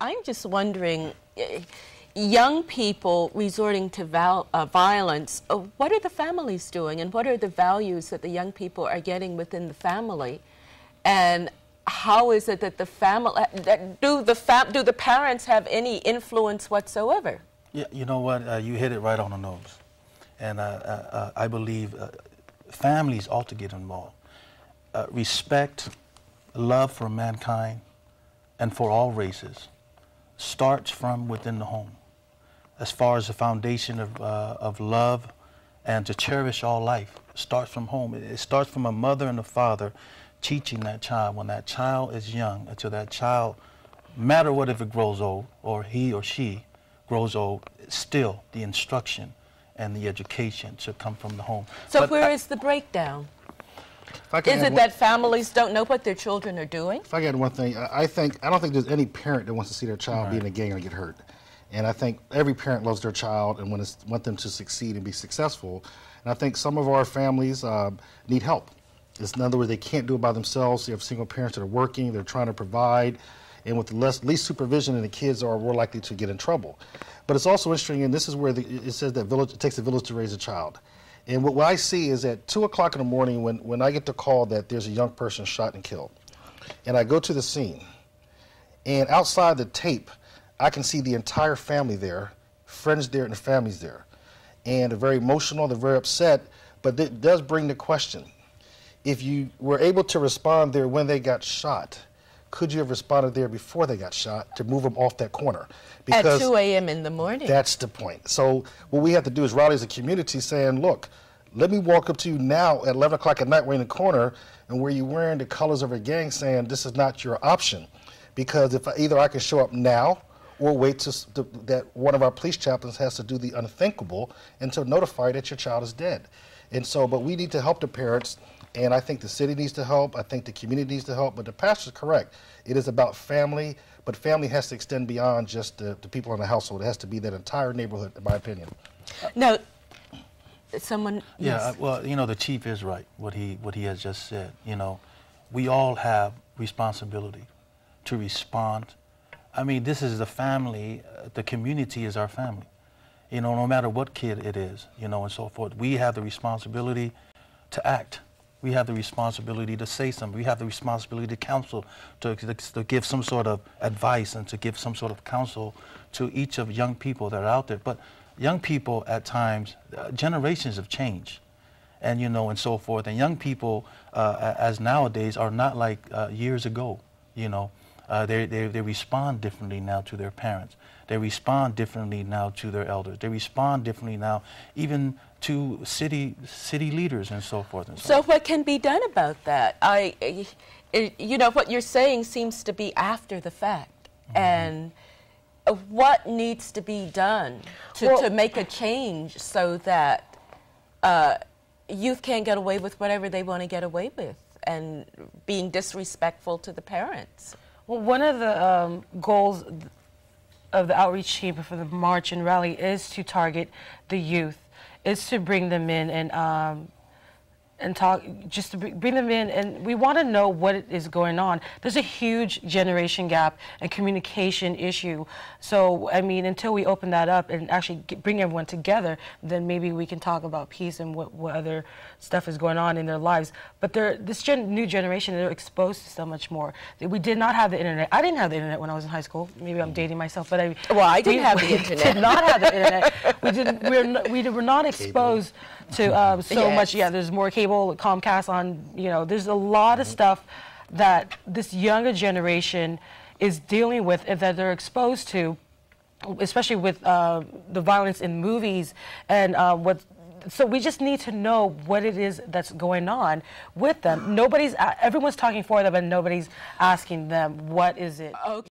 I'm just wondering, young people resorting to violence, what are the families doing, and what are the values that the young people are getting within the family? And how is it that the family, do the parents have any influence whatsoever? Yeah, you know what, you hit it right on the nose. And I believe families ought to get involved. Respect, love for mankind, and for all races starts from within the home. As far as the foundation of love and to cherish all life starts from home. It starts from a mother and a father teaching that child when that child is young, until that child, no matter what, if it grows old or he or she grows old, still the instruction and the education should come from the home. So but where is the breakdown? Is it that families don't know what their children are doing? If I get one thing, I don't think there's any parent that wants to see their child be in a gang or get hurt. And I think every parent loves their child and want them to succeed and be successful. And I think some of our families need help. In other words, they can't do it by themselves. You have single parents that are working, they're trying to provide, and with the least supervision, and the kids are more likely to get in trouble. But it's also interesting, and this is where it says that it takes a village to raise a child. And what I see is at 2 o'clock in the morning when I get the call that there's a young person shot and killed, and I go to the scene, and outside the tape, I can see the entire family there, friends there, and the families there. And they're very emotional, they're very upset, but it does bring the question. If you were able to respond there when they got shot, could you have responded there before they got shot to move them off that corner? Because at 2 a.m. in the morning. That's the point. So what we have to do is rally as a community saying, look, let me walk up to you now at 11 o'clock at night, we're in the corner, and where you're wearing the colors of a gang, saying this is not your option. Because if either I can show up now or wait that one of our police chaplains has to do the unthinkable and to notify that your child is dead. And so, but we need to help the parents. And I think the city needs to help. I think the community needs to help. But the pastor's correct. It is about family, but family has to extend beyond just the people in the household. It has to be that entire neighborhood, in my opinion. No, someone. Yeah, yes. well, you know, the chief is right. What he has just said. You know, we all have responsibility to respond. I mean, this is the family. The community is our family. You know, no matter what kid it is, you know, and so forth. We have the responsibility to act. We have the responsibility to say something. We have the responsibility to counsel, to give some sort of advice and to give some sort of counsel to each of young people that are out there. But young people at times, generations have changed, and you know, and so forth. And young people, as nowadays, are not like years ago. You know, they respond differently now to their parents. They respond differently now to their elders. They respond differently now, even to city leaders and so forth and so on. So what can be done about that? You know, what you're saying seems to be after the fact. And what needs to be done to make a change so that youth can't get away with whatever they want to get away with and being disrespectful to the parents? Well, one of the goals of the outreach team for the march and rally is to target the youth, is to bring them in and talk, just to bring them in, and we want to know what is going on. There's a huge generation gap and communication issue. So, I mean, until we open that up and actually bring everyone together, then maybe we can talk about peace and what other stuff is going on in their lives. But this new generation, they're exposed to so much more. We did not have the internet. I didn't have the internet when I was in high school. Maybe I'm dating myself, but I didn't have the internet. Did not have the internet. We were not exposed to so much. Yeah, there's more cable, Comcast on, you know, there's a lot of stuff that this younger generation is dealing with and that they're exposed to, especially with the violence in movies and so we just need to know what it is that's going on with them. Everyone's talking for them and nobody's asking them, what is it? Okay.